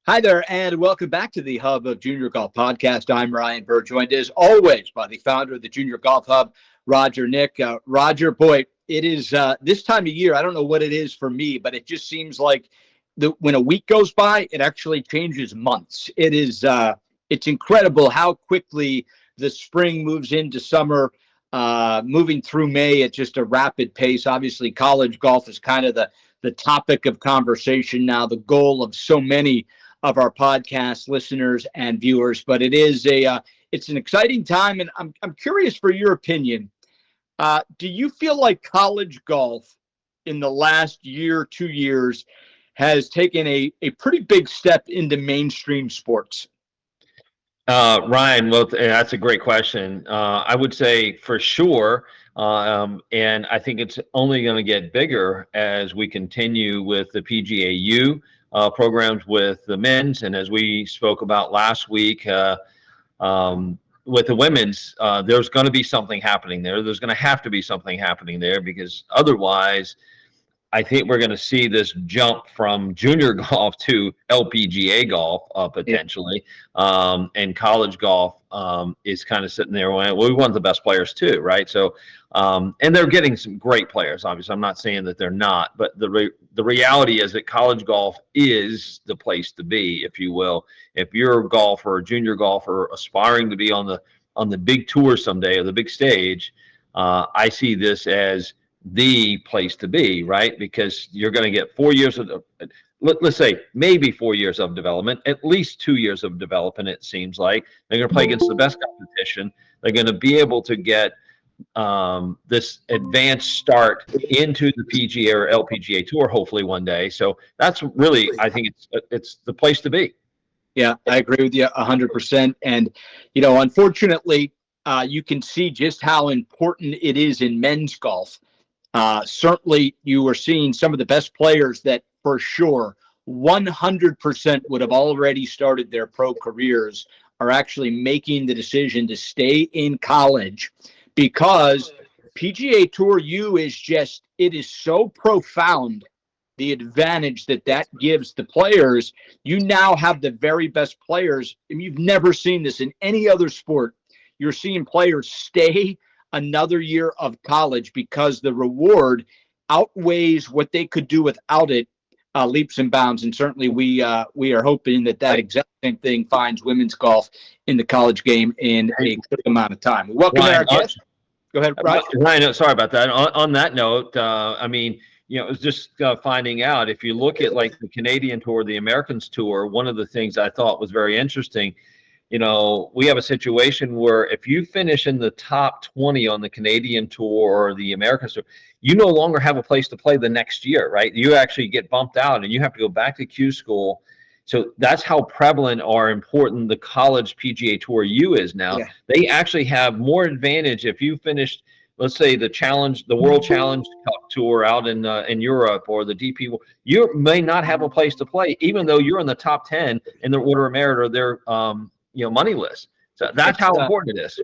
Hi there, and welcome back to the Hub of Junior Golf Podcast. I'm Ryan Burr, joined as always by the founder of the Junior Golf Hub, Roger Nick. Roger, boy, it is this time of year. I don't know what it is for me, but it just seems like when a week goes by, it actually changes months. It's incredible how quickly the spring moves into summer, moving through May at just a rapid pace. Obviously, college golf is kind of the topic of conversation now, the goal of so many of our podcast listeners and viewers. But it's an exciting time, and I'm curious for your opinion. Do you feel like college golf in the last year, 2 years, has taken a pretty big step into mainstream sports? Ryan, well, that's a great question. I would say for sure, and I think it's only going to get bigger as we continue with the PGAU programs with the men's, and as we spoke about last week with the women's, there's going to be something happening there. There's going to have to be something happening there because otherwise, I think we're going to see this jump from junior golf to LPGA golf potentially, and college golf is kind of sitting there. Well, we want the best players too, right? So, and they're getting some great players. Obviously, I'm not saying that they're not, but the reality is that college golf is the place to be, if you will. If you're a golfer, a junior golfer, aspiring to be on the big tour someday or the big stage, I see this as the place to be, right? Because you're going to get 4 years of, let's say maybe 4 years of development, at least 2 years of development. It seems like they're going to play against the best competition. They're going to be able to get this advanced start into the PGA or LPGA tour, hopefully one day. So that's really, I think it's the place to be. Yeah, I agree with you 100%. And, unfortunately, you can see just how important it is in men's golf. Certainly, you are seeing some of the best players that for sure 100% would have already started their pro careers are actually making the decision to stay in college because PGA Tour U it is so profound the advantage that gives the players. You now have the very best players. And you've never seen this in any other sport. You're seeing players stay another year of college because the reward outweighs what they could do without it, leaps and bounds. And certainly we are hoping that exact same thing finds women's golf in the college game in a quick amount of time. Welcome to our guest. Go ahead, Ryan. Sorry about that. On that note, I mean, it was just finding out. If you look at like the Canadian tour, the Americans tour, one of the things I thought was very interesting. We have a situation where if you finish in the top 20 on the Canadian tour or the Americans tour, you no longer have a place to play the next year, right? You actually get bumped out and you have to go back to Q school. So that's how prevalent or important the college PGA Tour U is now. Yeah. They actually have more advantage if you finished, let's say, the World Challenge Cup Tour out in Europe or the DP. You may not have a place to play, even though you're in the top 10 in the order of merit or their money list. So that's how important it is.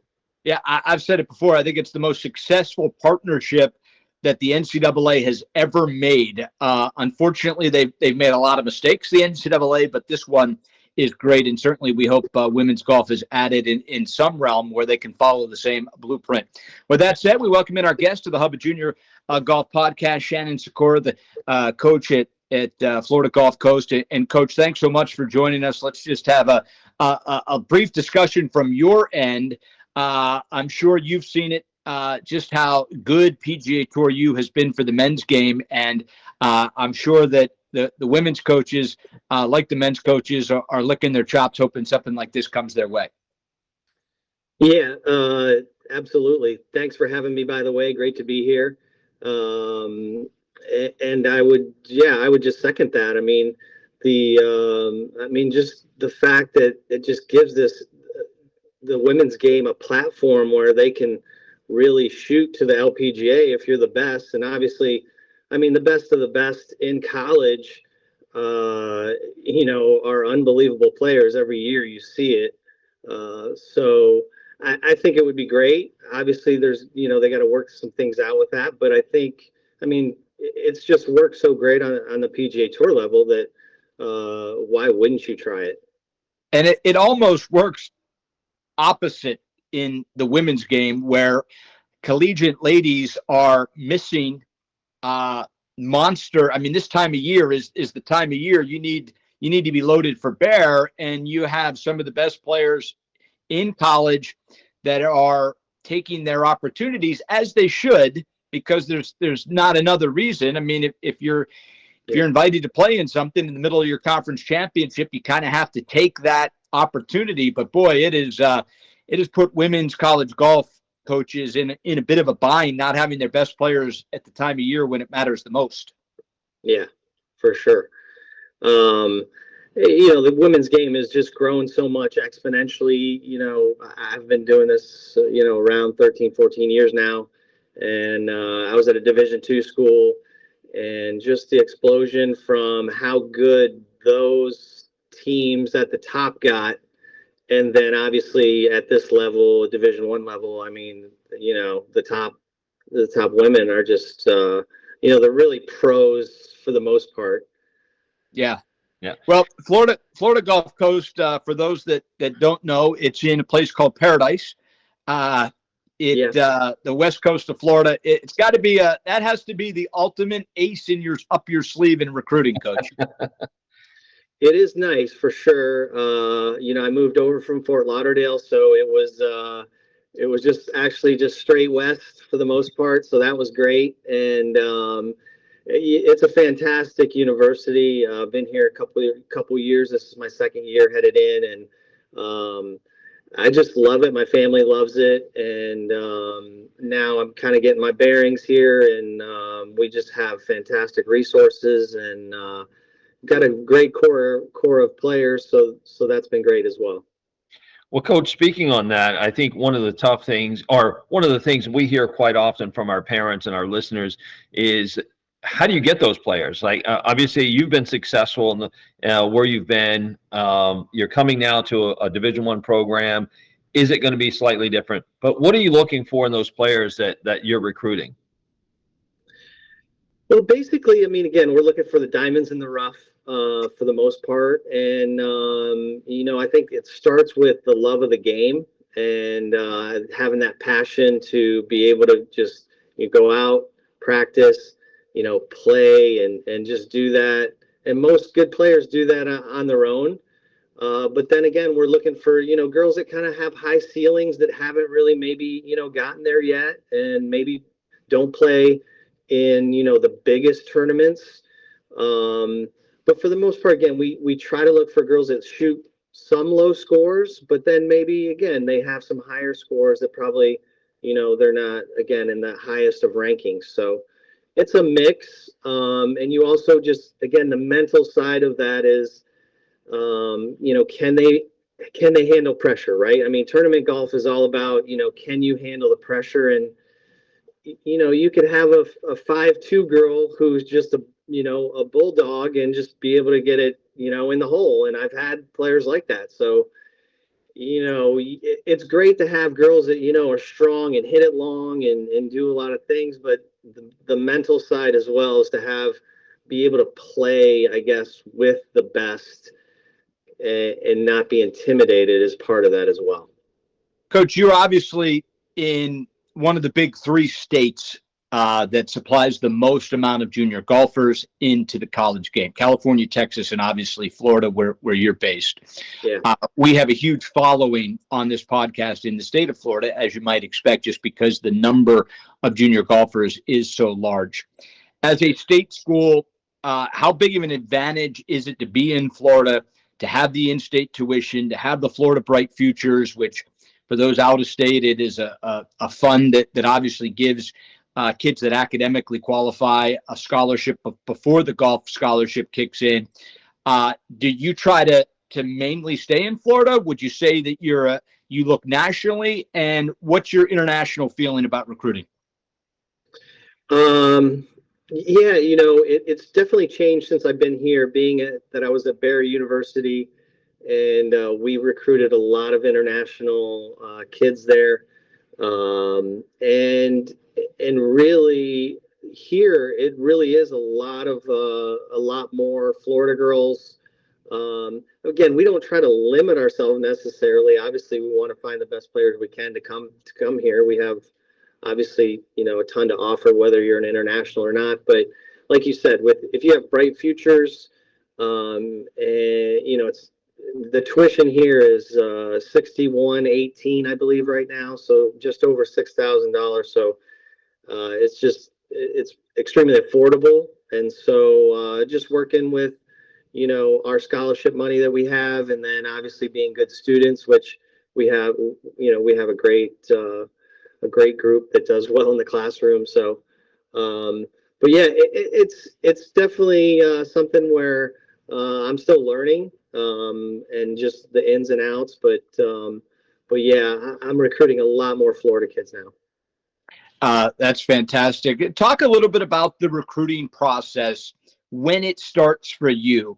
Yeah, I've said it before. I think it's the most successful partnership that the NCAA has ever made. Unfortunately, they've made a lot of mistakes, the NCAA, but this one is great. And certainly we hope women's golf is added in some realm where they can follow the same blueprint. With that said, we welcome in our guest to the Hub of Junior Golf Podcast, Shannon Sykora, the coach at Florida Gulf Coast. And Coach, thanks so much for joining us. Let's just have a brief discussion from your end. I'm sure you've seen it, just how good PGA Tour U has been for the men's game. And I'm sure that the women's coaches, like the men's coaches, are licking their chops, hoping something like this comes their way. Yeah, absolutely. Thanks for having me, by the way. Great to be here. And I would just second that. I mean, just the fact that it just gives the women's game a platform where they can really shoot to the LPGA if you're the best. And obviously, I mean, the best of the best in college, are unbelievable players every year. You see it. So I think it would be great. Obviously, there's, they got to work some things out with that. But it's just worked so great on the PGA Tour level that why wouldn't you try it? And it almost works opposite in the women's game, where collegiate ladies are missing monster. I mean, this time of year is the time of year you need to be loaded for bear, and you have some of the best players in college that are taking their opportunities, as they should, because there's not another reason. I mean, if you're invited to play in something in the middle of your conference championship, you kind of have to take that opportunity. But boy, it has put women's college golf coaches in a bit of a bind, not having their best players at the time of year when it matters the most. Yeah, for sure. Um, the women's game has just grown so much exponentially. I've been doing this, around 13, 14 years now. And I was at a Division II school, and just the explosion from how good those teams at the top got. And then obviously at this level, Division I level, I mean, the top women are just, they're really pros for the most part. Yeah. Yeah. Well, Florida Gulf Coast, for those that don't know, it's in a place called Paradise. The west coast of Florida. It's got to be that has to be the ultimate ace in your up your sleeve in recruiting, coach. It is nice for sure. I moved over from Fort Lauderdale, so it was just straight west for the most part. So that was great, and it's a fantastic university. I've been here a couple years. This is my second year headed in, and I just love it. My family loves it, and now I'm kind of getting my bearings here, and we just have fantastic resources, and got a great core of players. So that's been great as well. Well, Coach, speaking on that, I think one of the tough things, or one of the things we hear quite often from our parents and our listeners, is how do you get those players? Like, obviously, you've been successful in the where you've been. You're coming now to a Division I program. Is it going to be slightly different? But what are you looking for in those players that you're recruiting? Well, basically, I mean, again, we're looking for the diamonds in the rough for the most part, and I think it starts with the love of the game and having that passion to be able to just go out, practice, play, and just do that. And most good players do that on their own. But then again, we're looking for girls that kind of have high ceilings that haven't really maybe gotten there yet, and maybe don't play in the biggest tournaments. But for the most part, again, we try to look for girls that shoot some low scores, but then maybe again they have some higher scores that probably they're not again in the highest of rankings. So it's a mix, and you also just again the mental side of that is can they handle pressure, right? I mean, tournament golf is all about can you handle the pressure, and you could have a 5'2" girl who's just a bulldog and just be able to get it in the hole, and I've had players like that. So it's great to have girls that are strong and hit it long and do a lot of things, but the mental side as well is to be able to play, I guess, with the best, and not be intimidated is part of that as well. Coach, you're obviously in one of the big three states that supplies the most amount of junior golfers into the college game: California, Texas, and obviously Florida, where you're based. Yeah. We have a huge following on this podcast in the state of Florida, as you might expect, just because the number of junior golfers is so large. As a state school, how big of an advantage is it to be in Florida, to have the in-state tuition, to have the Florida Bright Futures, which for those out of state, it is a fund that obviously gives kids that academically qualify a scholarship before the golf scholarship kicks in. Do you try to mainly stay in Florida? Would you say that you look nationally? And what's your international feeling about recruiting? Yeah, it's definitely changed since I've been here, that I was at Barry University, and we recruited a lot of international kids there. And really here, it really is a lot more Florida girls Again, we don't try to limit ourselves necessarily. Obviously, we want to find the best players we can to come here. We have obviously, a ton to offer, whether you're an international or not. But like you said, if you have bright futures, and it's the tuition here is 61.18, I believe, right now, so just over $6,000. So it's extremely affordable, and so just working with our scholarship money that we have, and then obviously being good students, which we have. We have a great group that does well in the classroom. So, but yeah, it's definitely something where I'm still learning, and just the ins and outs. But yeah, I'm recruiting a lot more Florida kids now. That's fantastic. Talk a little bit about the recruiting process when it starts for you.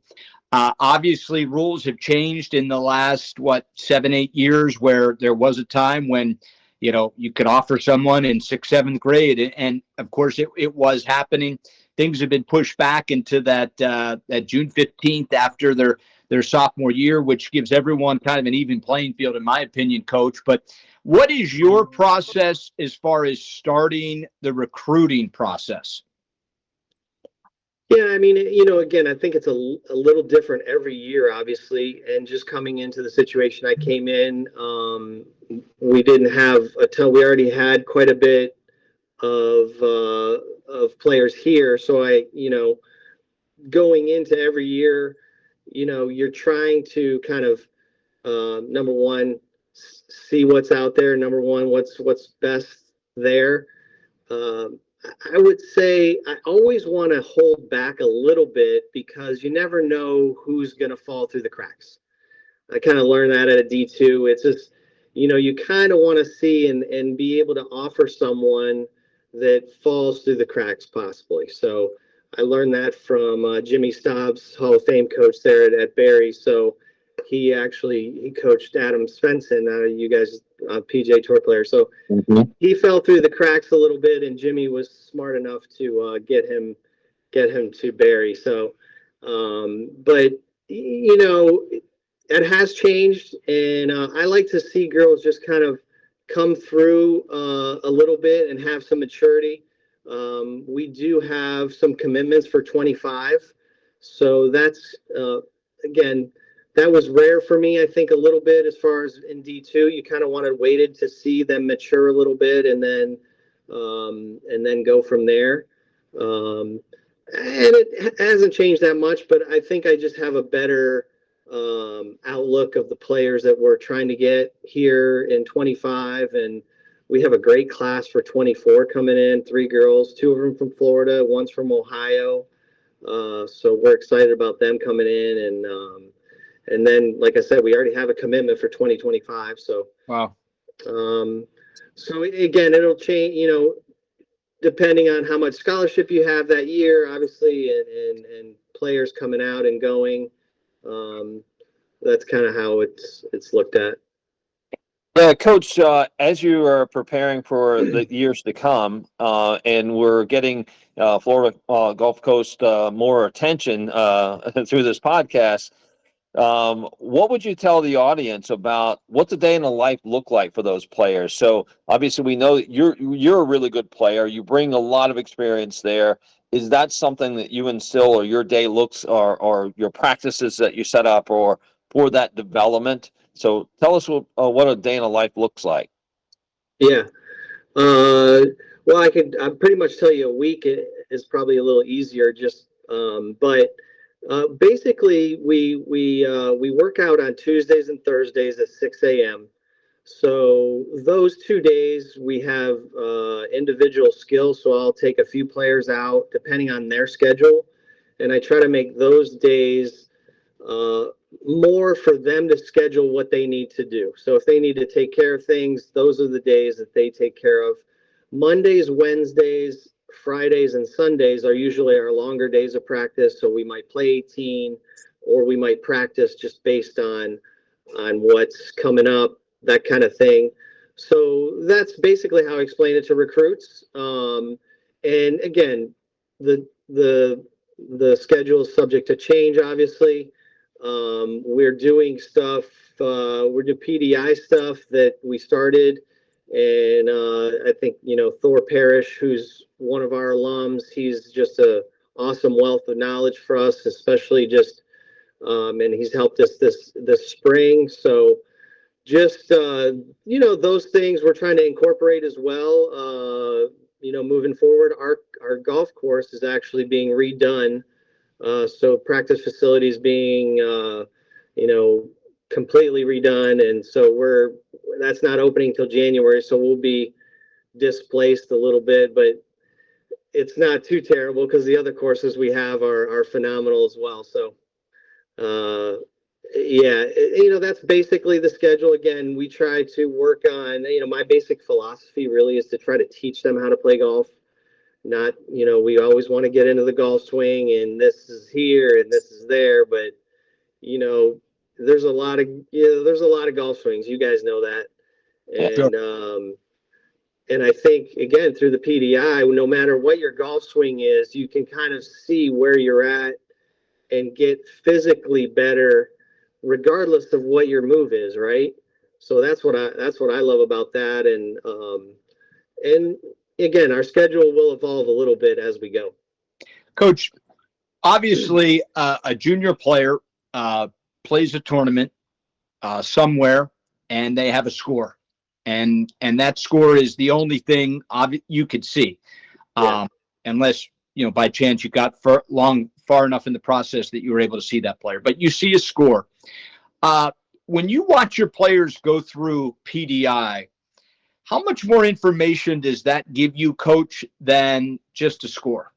Obviously, rules have changed in the last, 7, 8 years, where there was a time when, you could offer someone in 6th, 7th grade. And of course, it was happening. Things have been pushed back into that June 15th after their sophomore year, which gives everyone kind of an even playing field, in my opinion, Coach. But what is your process as far as starting the recruiting process? Yeah, I mean, again, I think it's a little different every year, obviously. And just coming into the situation I came in, we didn't have a ton. We already had quite a bit of players here. So going into every year, you're trying to kind of number one, see what's out there. Number one, what's best there. Um, I would say I always want to hold back a little bit, because you never know who's going to fall through the cracks. I kind of learned that at a D2. It's just, you kind of want to see and be able to offer someone that falls through the cracks possibly. So I learned that from Jimmy Staub's Hall of Fame coach there at Barry. So he coached Adam Svensson, you guys, PJ Tour player. So he fell through the cracks a little bit, and Jimmy was smart enough to get him to Barry. So, but it has changed, and I like to see girls just kind of come through a little bit and have some maturity. We do have some commitments for 25, so that's again, that was rare for me. I think a little bit as far as in D2, you kind of wanted waited to see them mature a little bit, and then go from there. And it hasn't changed that much, but I think I just have a better outlook of the players that we're trying to get here in 25, and we have a great class for 24 coming in. 3 girls, 2 of them from Florida, one's from Ohio. So we're excited about them coming in, and then, like I said, we already have a commitment for 2025. So Wow. So again, it'll change, depending on how much scholarship you have that year, obviously, and players coming out and going. That's kind of how it's looked at. Yeah, Coach, as you are preparing for the years to come, and we're getting Florida Gulf Coast more attention through this podcast, what would you tell the audience about what's a day in the life look like for those players? So obviously we know that you're a really good player. You bring a lot of experience there. Is that something that you instill, or your day looks, or your practices that you set up, or for that development? So tell us what a day in a life looks like. Yeah. Well, I pretty much tell you a week is probably a little easier, just but basically we work out on Tuesdays and Thursdays at 6 a.m. So those 2 days we have individual skills. So I'll take a few players out depending on their schedule, and I try to make those days more for them to schedule what they need to do. So if they need to take care of things, those are the days that they take care of. Mondays, Wednesdays, Fridays, and Sundays are usually our longer days of practice. So we might play 18, or we might practice just based on what's coming up, that kind of thing. So that's basically how I explain it to recruits. And again, the schedule is subject to change, obviously. We're doing stuff. We're doing PDI stuff that we started, and I think Thor Parrish, who's one of our alums, he's just a awesome wealth of knowledge for us, especially just, and he's helped us this spring. So just those things we're trying to incorporate as well. Moving forward, our golf course is actually being redone. So practice facilities being, completely redone, and so that's not opening till January. So we'll be displaced a little bit, but it's not too terrible because the other courses we have are phenomenal as well. So, yeah, that's basically the schedule. Again, we try to work on, my basic philosophy really is to try to teach them how to play golf. Not, we always want to get into the golf swing and this is here and this is there, but there's a lot of golf swings. You guys know that. And I think again through the PDI, no matter what your golf swing is, you can kind of see where you're at and get physically better regardless of what your move is, right? So that's what I love about that. And again, our schedule will evolve a little bit as we go. Coach, obviously, a junior player plays a tournament somewhere, and they have a score, and that score is the only thing you could see, unless by chance you got far enough in the process that you were able to see that player. But you see a score. When you watch your players go through PDI, how much more information does that give you, Coach, than just a score?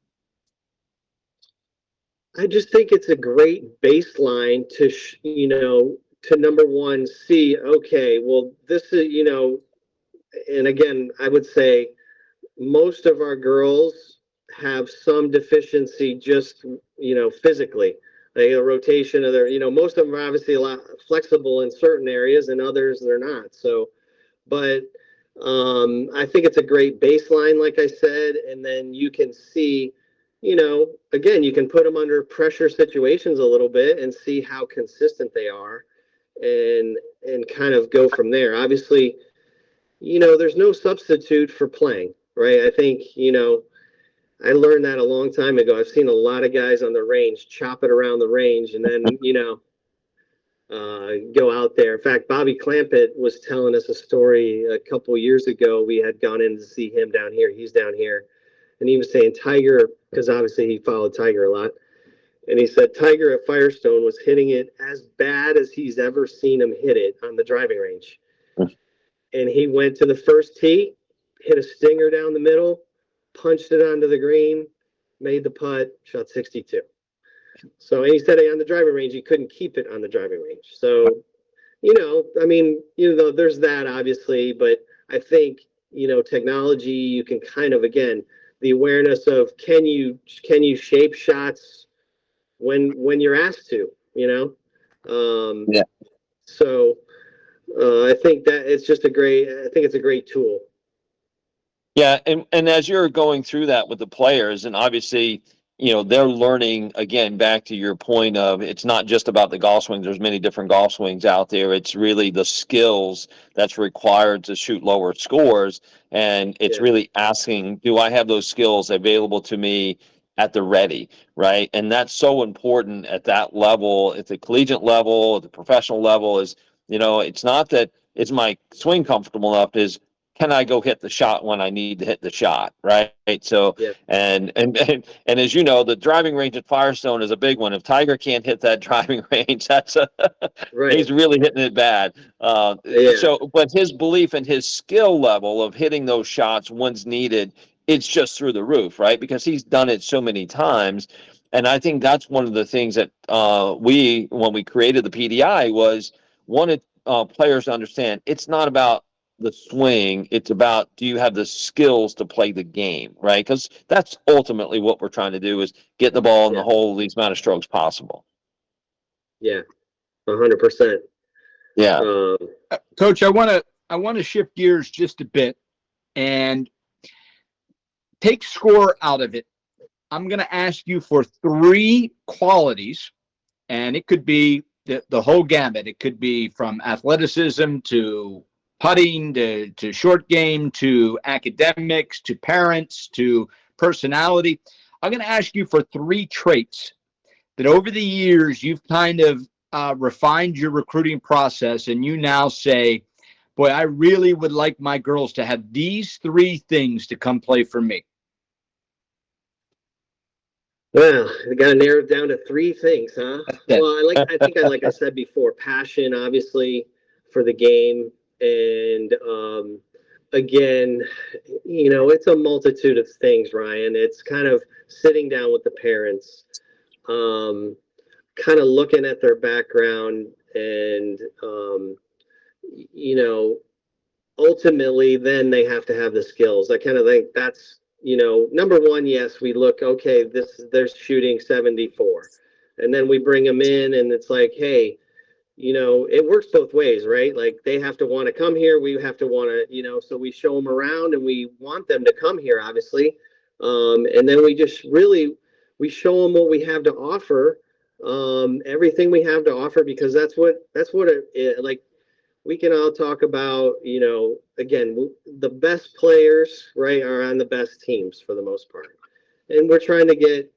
I just think it's a great baseline to, to number one, see, okay, well, this is, and again, I would say most of our girls have some deficiency just, physically. Like a rotation of their, most of them are obviously a lot flexible in certain areas and others they're not. So, but I think it's a great baseline, like I said, and then you can see, again, you can put them under pressure situations a little bit and see how consistent they are and kind of go from there. Obviously, there's no substitute for playing, right? I think, I learned that a long time ago. I've seen a lot of guys on the range chop it around the range and then, go out there. In fact, Bobby Clampett was telling us a story a couple of years ago. We had gone in to see him down here. He's down here. And he was saying Tiger, because obviously he followed Tiger a lot. And he said Tiger at Firestone was hitting it as bad as he's ever seen him hit it on the driving range. And he went to the first tee, hit a stinger down the middle, punched it onto the green, made the putt, shot 62. So, and he said on the driving range, he couldn't keep it on the driving range. So, there's that obviously, but I think, technology, you can kind of, again, the awareness of can you shape shots when you're asked to, Yeah. So I think that it's just a great tool. Yeah, and as you're going through that with the players, and obviously, they're learning, again, back to your point of it's not just about the golf swings. There's many different golf swings out there. It's really the skills that's required to shoot lower scores. And it's really asking, do I have those skills available to me at the ready, right? And that's so important at that level, at the collegiate level, at the professional level is, it's not that is my swing comfortable enough, is can I go hit the shot when I need to hit the shot, right? So, and as you know, the driving range at Firestone is a big one. If Tiger can't hit that driving range, he's really hitting it bad. So, but his belief and his skill level of hitting those shots once needed, it's just through the roof, right? Because he's done it so many times. And I think that's one of the things that when we created the PDI, was wanted players to understand it's not about the swing, it's about, do you have the skills to play the game, right? Because that's ultimately what we're trying to do, is get the ball in the hole the least amount of strokes possible. Yeah, 100%. Yeah. Coach, I want to shift gears just a bit and take score out of it. I'm going to ask you for 3 qualities, and it could be, the whole gamut. It could be from athleticism to putting to short game to academics to parents to personality. I'm going to ask you for 3 traits that over the years you've kind of refined your recruiting process, and you now say, boy, I really would like my girls to have these 3 things to come play for me. Well, I got to narrow it down to 3 things, huh? it. Well, like I said before, passion, obviously, for the game. And again, it's a multitude of things, Ryan. It's kind of sitting down with the parents, kind of looking at their background, and, you know, ultimately, then they have to have the skills. I kind of think that's, number one. Yes, we look, okay, they're shooting 74, and then we bring them in, and it's like, hey, it works both ways, right? Like, they have to want to come here, we have to want to, so we show them around, and we want them to come here, obviously. And then we show them what we have to offer, everything we have to offer, because like, we can all talk about, again, the best players, right, are on the best teams for the most part. And we're trying to get,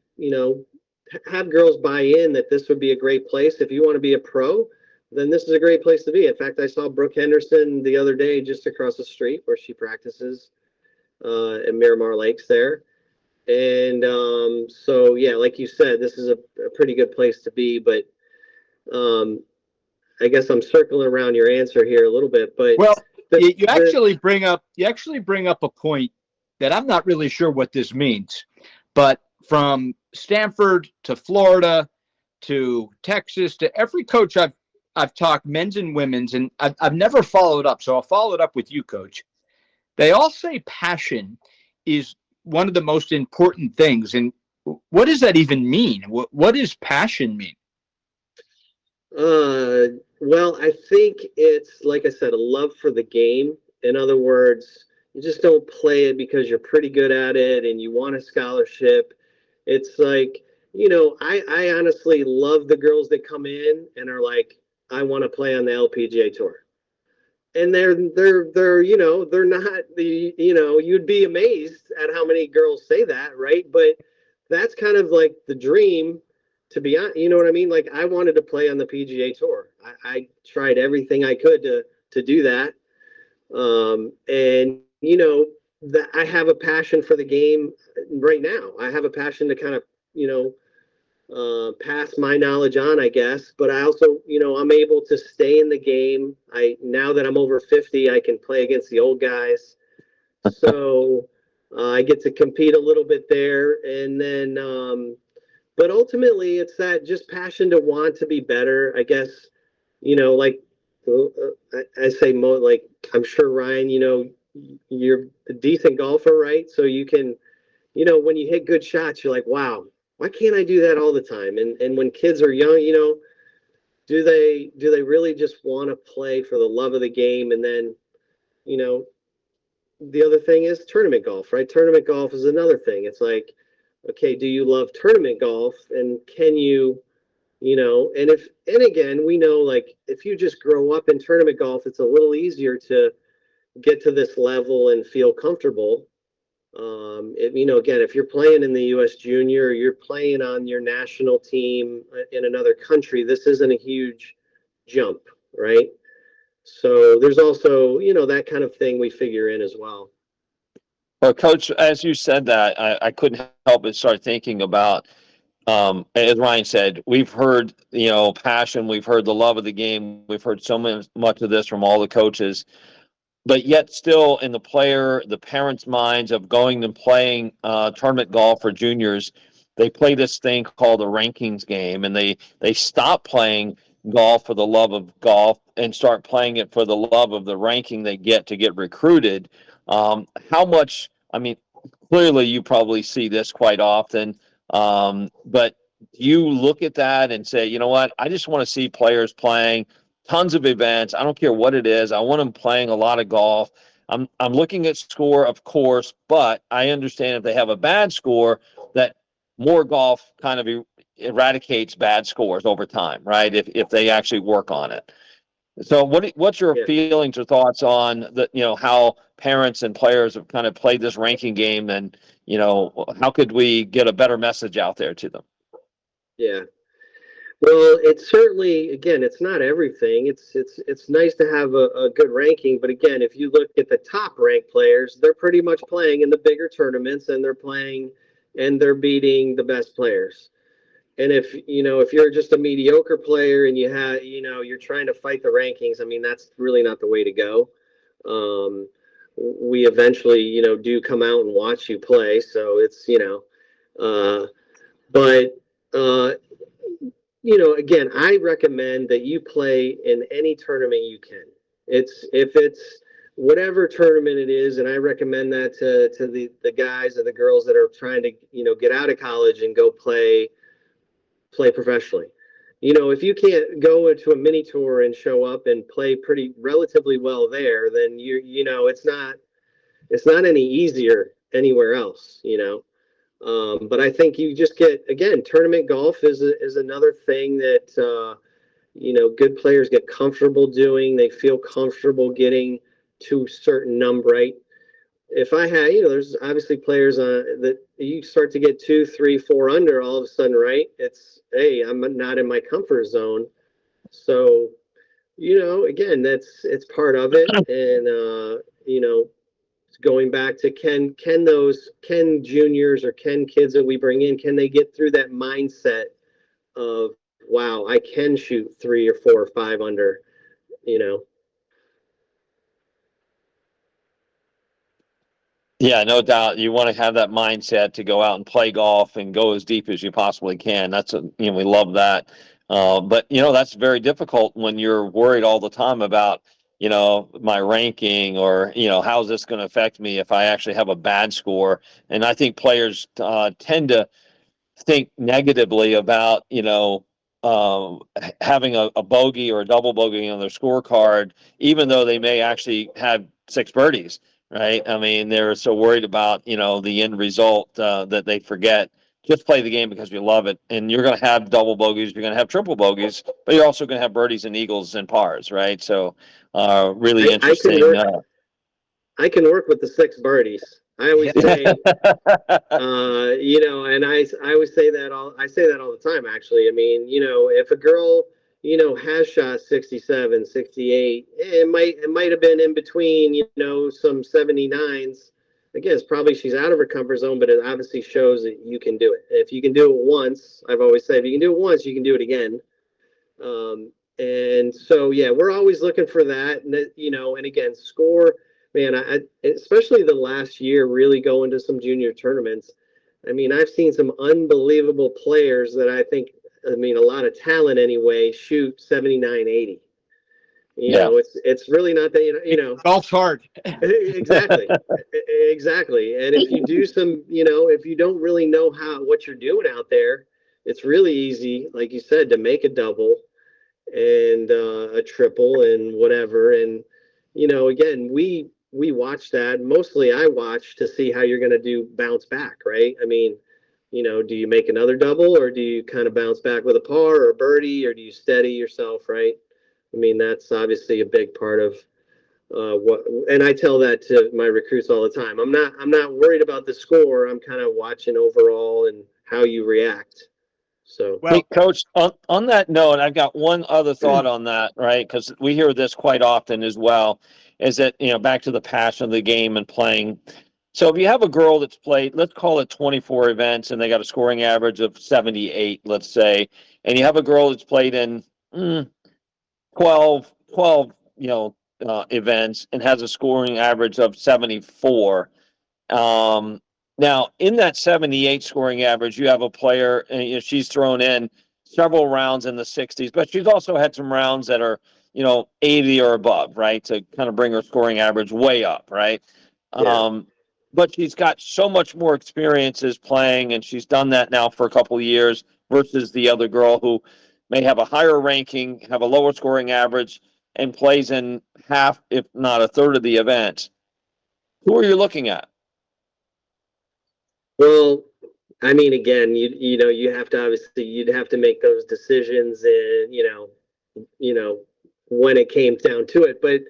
have girls buy in that this would be a great place. If you want to be a pro, then this is a great place to be. In fact, I saw Brooke Henderson the other day just across the street where she practices at Miramar Lakes there. And so, yeah, like you said, this is a pretty good place to be. But I guess I'm circling around your answer here a little bit, but Well, you actually bring up a point that I'm not really sure what this means, but from Stanford to Florida to Texas to every coach I've talked, men's and women's, and I've never followed up, so I'll follow it up with you, Coach. They all say passion is one of the most important things, and what does that even mean? What does passion mean? Well, I think it's, like I said, a love for the game. In other words, you just don't play it because you're pretty good at it and you want a scholarship. It's like, I honestly love the girls that come in and are like, I want to play on the LPGA tour. And they're not you'd be amazed at how many girls say that, right? But that's kind of like the dream, to be honest. You know what I mean? Like, I wanted to play on the PGA tour. I tried everything I could to do that. And that I have a passion for the game right now. I have a passion to kind of, pass my knowledge on, I guess. But I also, I'm able to stay in the game. Now that I'm over 50, I can play against the old guys. So I get to compete a little bit there. And then, but ultimately, it's that just passion to want to be better, I guess. Like, I say, like, I'm sure, Ryan, you're a decent golfer, right? So you can, when you hit good shots, you're like, wow, why can't I do that all the time? And when kids are young, do they really just want to play for the love of the game? And then, the other thing is tournament golf, right? Tournament golf is another thing. It's like, okay, do you love tournament golf? And can you, and again, we know, like, if you just grow up in tournament golf, it's a little easier to get to this level and feel comfortable. Again, if you're playing in the U.S. Junior, or you're playing on your national team in another country, this isn't a huge jump, right? So there's also, that kind of thing we figure in as well. Well, Coach, as you said that, I couldn't help but start thinking about, as Ryan said, we've heard, passion, we've heard the love of the game, we've heard so much of this from all the coaches. But yet still in the parents' minds of going and playing tournament golf for juniors, they play this thing called the rankings game, and they stop playing golf for the love of golf and start playing it for the love of the ranking they get to get recruited. How much, I mean, clearly you probably see this quite often, but you look at that and say, you know what, I just want to see players playing tons of events. I don't care what it is. I want them playing a lot of golf. I'm looking at score, of course, but I understand if they have a bad score, that more golf kind of eradicates bad scores over time, right? If they actually work on it. So what's your feelings or thoughts on how parents and players have kind of played this ranking game, and how could we get a better message out there to them? Yeah. Well, it's certainly, again, it's not everything. It's nice to have a good ranking, but again, if you look at the top ranked players, they're pretty much playing in the bigger tournaments, and they're beating the best players. And if you're just a mediocre player and you're trying to fight the rankings, I mean, that's really not the way to go. We eventually, do come out and watch you play. So it's, but, uh, again, I recommend that you play in any tournament you can. If it's whatever tournament it is, and I recommend that to the guys and the girls that are trying to, get out of college and go play professionally. If you can't go into a mini tour and show up and play pretty relatively well there, then it's not any easier anywhere else. But I think you just get, again, tournament golf is another thing that good players get comfortable doing. They feel comfortable getting to certain number, right? If I had, there's obviously players that you start to get 2, 3, 4 under all of a sudden, right? It's, hey, I'm not in my comfort zone. So, again, it's part of it. And, going back to can juniors or can kids that we bring in, can they get through that mindset of, wow, I can shoot 3 or 4 or 5 under, Yeah, no doubt. You want to have that mindset to go out and play golf and go as deep as you possibly can. We love that. But that's very difficult when you're worried all the time about, my ranking, or, how's this going to affect me if I actually have a bad score? And I think players tend to think negatively about, having a bogey or a double bogey on their scorecard, even though they may actually have 6 birdies, right? I mean, they're so worried about, the end result that they forget. Just play the game because you love it. And you're going to have double bogeys, you're going to have triple bogeys, but you're also going to have birdies and eagles and pars, right? So really interesting. I can work with the 6 birdies. I always say, and I always say that I say that all the time, actually. I mean, if a girl, has shot 67, 68, it might have been in between, some 79s. Again, it's probably she's out of her comfort zone, but it obviously shows that you can do it. If you can do it once, I've always said, if you can do it once, you can do it again. And so, yeah, we're always looking for that. And, and again, score, man, I especially the last year, really going to some junior tournaments. I mean, I've seen some unbelievable players that a lot of talent anyway, shoot 79, 80. It's really not that, Golf's hard. Exactly. Exactly. And if you do if you don't really know what you're doing out there, it's really easy, like you said, to make a double and a triple and whatever. And, again, we watch that. Mostly I watch to see how you're going to bounce back, right? I mean, do you make another double, or do you kind of bounce back with a par or a birdie, or do you steady yourself, right? I mean, that's obviously a big part of and I tell that to my recruits all the time. I'm not worried about the score. I'm kind of watching overall and how you react. So, hey, Coach, on that note, I've got one other thought on that, right? Because we hear this quite often as well, is that, back to the passion of the game and playing. So if you have a girl that's played, let's call it 24 events, and they got a scoring average of 78, let's say, and you have a girl that's played in 12, events and has a scoring average of 74. Now, in that 78 scoring average, you have a player, and she's thrown in several rounds in the 60s, but she's also had some rounds that are, 80 or above, right, to kind of bring her scoring average way up, right? yeah. But she's got so much more experiences playing, and she's done that now for a couple of years versus the other girl who may have a higher ranking, have a lower scoring average, and plays in half, if not a third of the events. Who are you looking at? Well, I mean, again, you have to obviously you'd have to make those decisions, and when it came down to it. But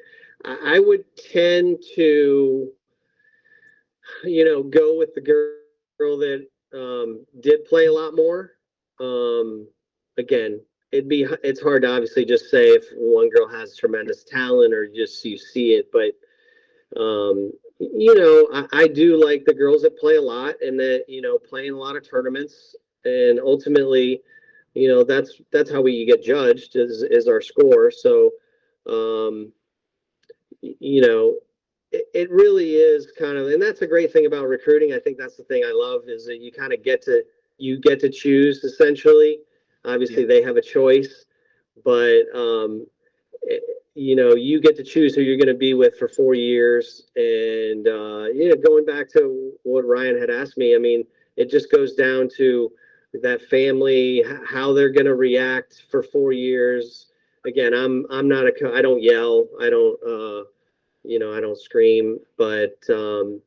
I would tend to go with the girl that did play a lot more. Again, it's hard to obviously just say if one girl has tremendous talent or just you see it, but I do like the girls that play a lot and that play in a lot of tournaments, and ultimately, that's how we get judged is our score. So, um, you know, it really is kind of, and that's a great thing about recruiting. I think that's the thing I love is that you kind of get to choose essentially. Obviously, they have a choice, but you get to choose who you're going to be with for 4 years. And going back to what Ryan had asked me, I mean, it just goes down to that family, how they're going to react for 4 years. Again, I'm not I don't yell, I don't scream, but I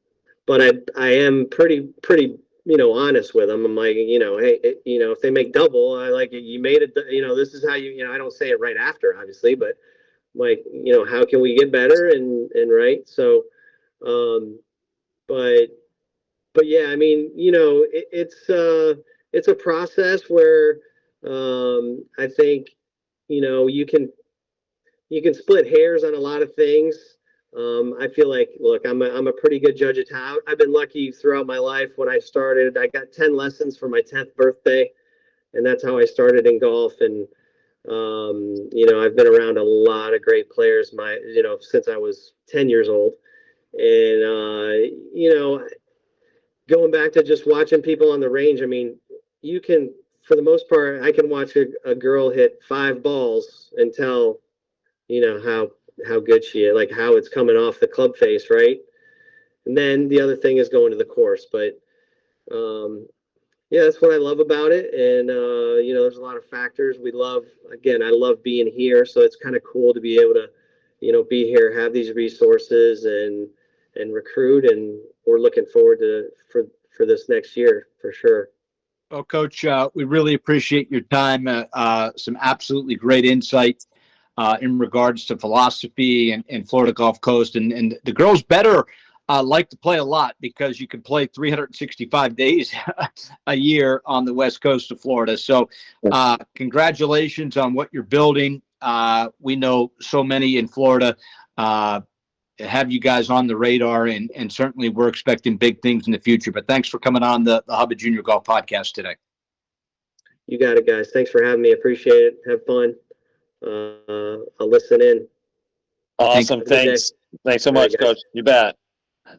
am pretty honest with them. I'm like, hey, if they make double, I like it. You made it. This is how I don't say it right after, obviously, but like, how can we get better and right. So, um, but yeah, I mean, it's a process where I think you can split hairs on a lot of things. I feel like, look, I'm a pretty good judge of talent. I've been lucky throughout my life. When I started, I got 10 lessons for my 10th birthday, and that's how I started in golf. And I've been around a lot of great players since I was 10 years old. And going back to just watching people on the range, I mean, you can, for the most part, I can watch a girl hit 5 balls and tell how good she is, like how it's coming off the club face, right? And then the other thing is going to the course. But yeah, that's what I love about it. And there's a lot of factors. I love being here, so it's kind of cool to be able to be here, have these resources, and recruit. And we're looking forward to for this next year for sure. Well, Coach, we really appreciate your time. Some absolutely great insight in regards to philosophy and Florida Gulf Coast. And the girls better like to play a lot because you can play 365 days a year on the west coast of Florida. So congratulations on what you're building. We know so many in Florida have you guys on the radar, and certainly we're expecting big things in the future. But thanks for coming on the Hubba Junior Golf Podcast today. You got it, guys. Thanks for having me. Appreciate it. Have fun. I'll listen in. Awesome. Thanks. Thanks so much, Coach. You bet.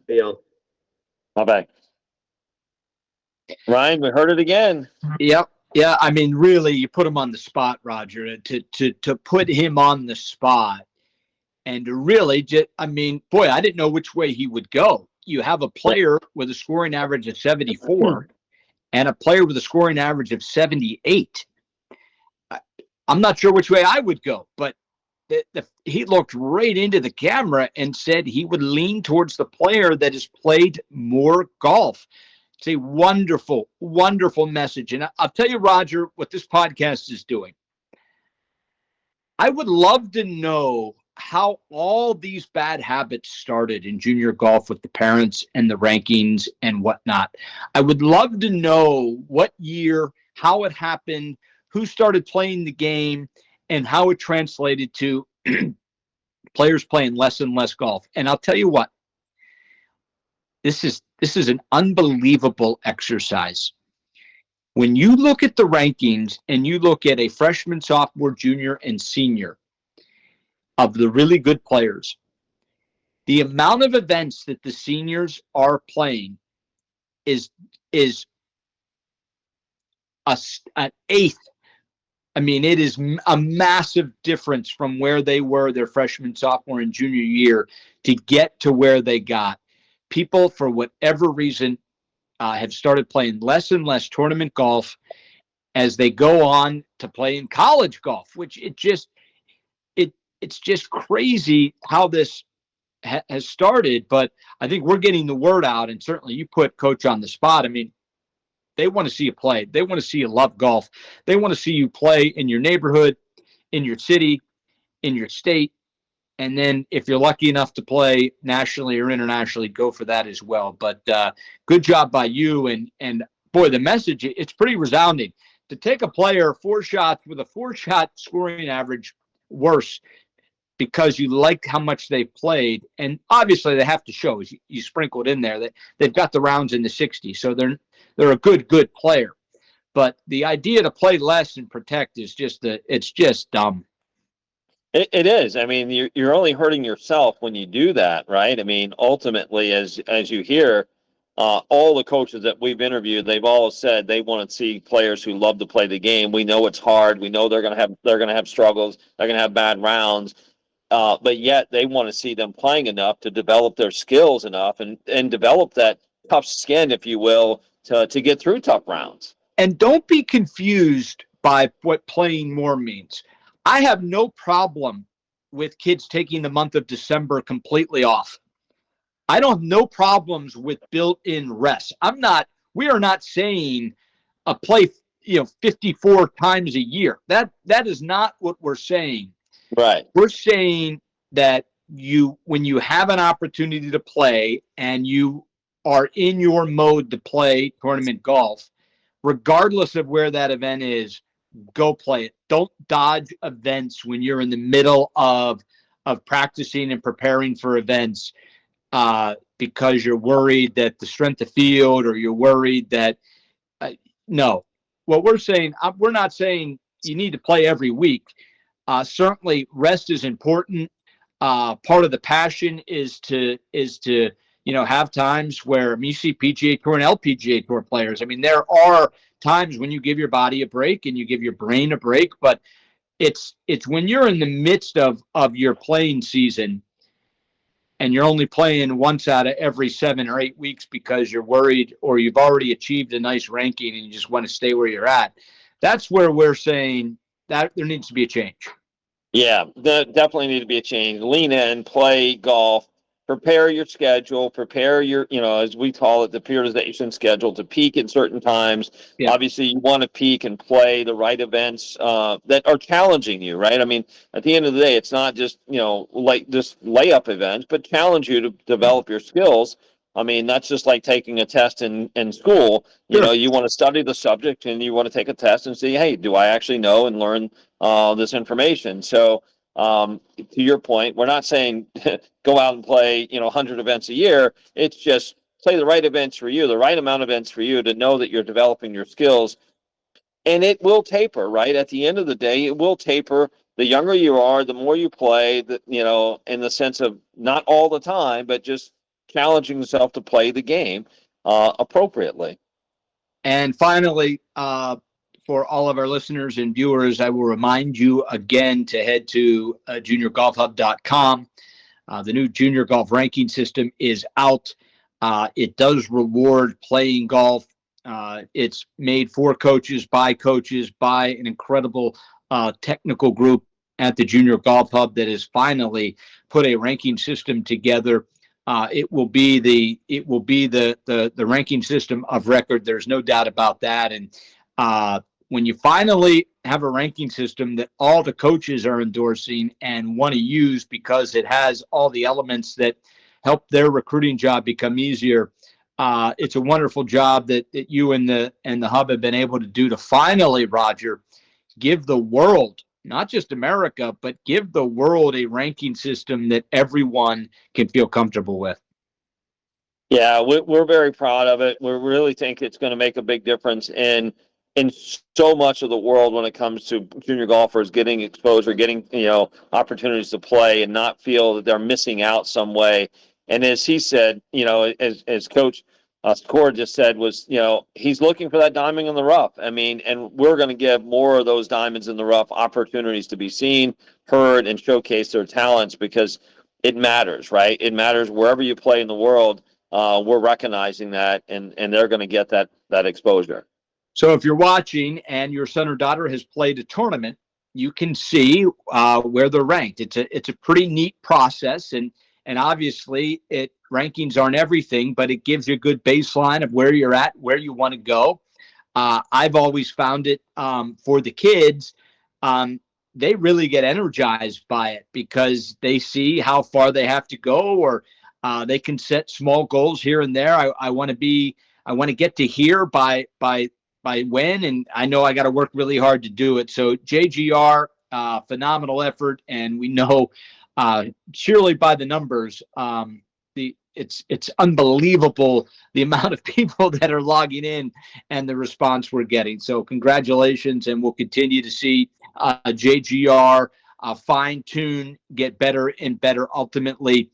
See y'all. Bye-bye. Ryan, we heard it again. Yep. Yeah. I mean, really, you put him on the spot, Roger, to put him on the spot. And to really just, I mean, boy, I didn't know which way he would go. You have a player with a scoring average of 74 and a player with a scoring average of 78. I'm not sure which way I would go, but he looked right into the camera and said he would lean towards the player that has played more golf. It's a wonderful, wonderful message. And I'll tell you, Roger, what this podcast is doing. I would love to know how all these bad habits started in junior golf with the parents and the rankings and whatnot. I would love to know what year, how it happened, who started playing the game, and how it translated to players playing less and less golf. And I'll tell you what, this is an unbelievable exercise. When you look at the rankings and you look at a freshman, sophomore, junior, and senior of the really good players, the amount of events that the seniors are playing is an eighth. I mean, it is a massive difference from where they were their freshman, sophomore, and junior year to get to where they got. People, for whatever reason, have started playing less and less tournament golf as they go on to play in college golf, which it's just crazy how this has started. But I think we're getting the word out, and certainly you put Coach on the spot. I mean, They want to see you play. They want to see you love golf. They want to see you play in your neighborhood, in your city, in your state. And then if you're lucky enough to play nationally or internationally, go for that as well. But good job by you. And boy, the message, it's pretty resounding. To take a player 4 shots with a 4-shot scoring average worse because you like how much they've played. And obviously they have to show, as you sprinkled in there, that they've got the rounds in the 60s. So they're a good player. But the idea to play less and protect is it's just dumb. It is. I mean, you're only hurting yourself when you do that, right? I mean, ultimately, as you hear, all the coaches that we've interviewed, they've all said they want to see players who love to play the game. We know it's hard. We know they're going to have struggles. They're going to have bad rounds, but yet they want to see them playing enough to develop their skills enough and develop that tough skin, if you will, to get through tough rounds. And don't be confused by what playing more means. I have no problem with kids taking the month of December completely off. I don't have no problems with built-in rest. We are not saying play 54 times a year. That is not what we're saying. Right. We're saying that when you have an opportunity to play and you are in your mode to play tournament golf, regardless of where that event is, go play it. Don't dodge events when you're in the middle of practicing and preparing for events because you're worried that the strength of field or you're worried that no. What we're saying, we're not saying you need to play every week. Certainly, rest is important. Part of the passion is to have times where you see PGA Tour and LPGA Tour players. I mean, there are times when you give your body a break and you give your brain a break, but it's when you're in the midst of your playing season and you're only playing once out of every 7 or 8 weeks because you're worried or you've already achieved a nice ranking and you just want to stay where you're at. That's where we're saying that there needs to be a change. Yeah, there definitely need to be a change. Lean in, play golf, prepare your schedule, prepare your, as we call it, the periodization schedule to peak at certain times. Yeah. Obviously, you want to peak and play the right events that are challenging you, right? I mean, at the end of the day, it's not just, like just layup events, but challenge you to develop your skills. I mean, that's just like taking a test in school. Sure. You want to study the subject and you want to take a test and see, hey, do I actually know and learn this information? So to your point, we're not saying go out and play 100 events a year. It's just play the right events for you, the right amount of events for you to know that you're developing your skills. And it will taper, right? At the end of the day, it will taper. The younger you are, the more you play, in the sense of not all the time, but just challenging yourself to play the game appropriately. And finally, for all of our listeners and viewers, I will remind you again to head to juniorgolfhub.com. The new junior golf ranking system is out. It does reward playing golf. It's made for coaches, by an incredible technical group at the Junior Golf Hub that has finally put a ranking system together. It will be the ranking system of record. There's no doubt about that. And when you finally have a ranking system that all the coaches are endorsing and want to use because it has all the elements that help their recruiting job become easier, it's a wonderful job that you and the hub have been able to do to finally, Roger, give the world, not just America, but give the world a ranking system that everyone can feel comfortable with. Yeah, we're very proud of it. We really think it's going to make a big difference in so much of the world when it comes to junior golfers getting exposure, getting opportunities to play, and not feel that they're missing out some way. And as he said, as Coach Sykora just said, was he's looking for that diamond in the rough. I mean, and we're going to give more of those diamonds in the rough opportunities to be seen, heard, and showcase their talents because it matters, right? It matters wherever you play in the world. We're recognizing that, and they're going to get that exposure. So if you're watching and your son or daughter has played a tournament, you can see where they're ranked. It's a pretty neat process, and obviously rankings aren't everything, but it gives you a good baseline of where you're at, where you want to go. I've always found it for the kids. They really get energized by it because they see how far they have to go, or they can set small goals here and there. I want to get to here by when, and I know I got to work really hard to do it. So JGR, phenomenal effort, and we know surely by the numbers, it's unbelievable the amount of people that are logging in and the response we're getting. So congratulations, and we'll continue to see JGR fine tune, get better and better. Ultimately,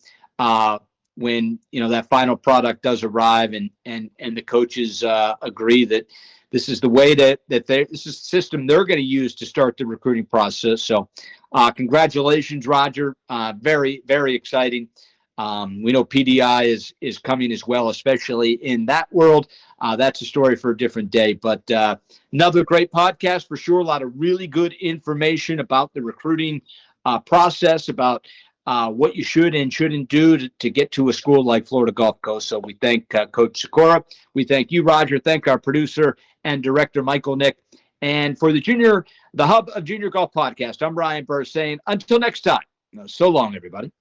when that final product does arrive, and the coaches agree that this is the way this is the system they're going to use to start the recruiting process. So, congratulations, Roger. Very, very exciting. We know PDI is coming as well, especially in that world. That's a story for a different day. But another great podcast for sure. A lot of really good information about the recruiting process, about what you should and shouldn't do to get to a school like Florida Gulf Coast. So we thank Coach Sykora. We thank you, Roger. Thank our producer and director, Michael Nick. And for the Hub of Junior Golf Podcast, I'm Ryan Burr saying until next time, so long, everybody.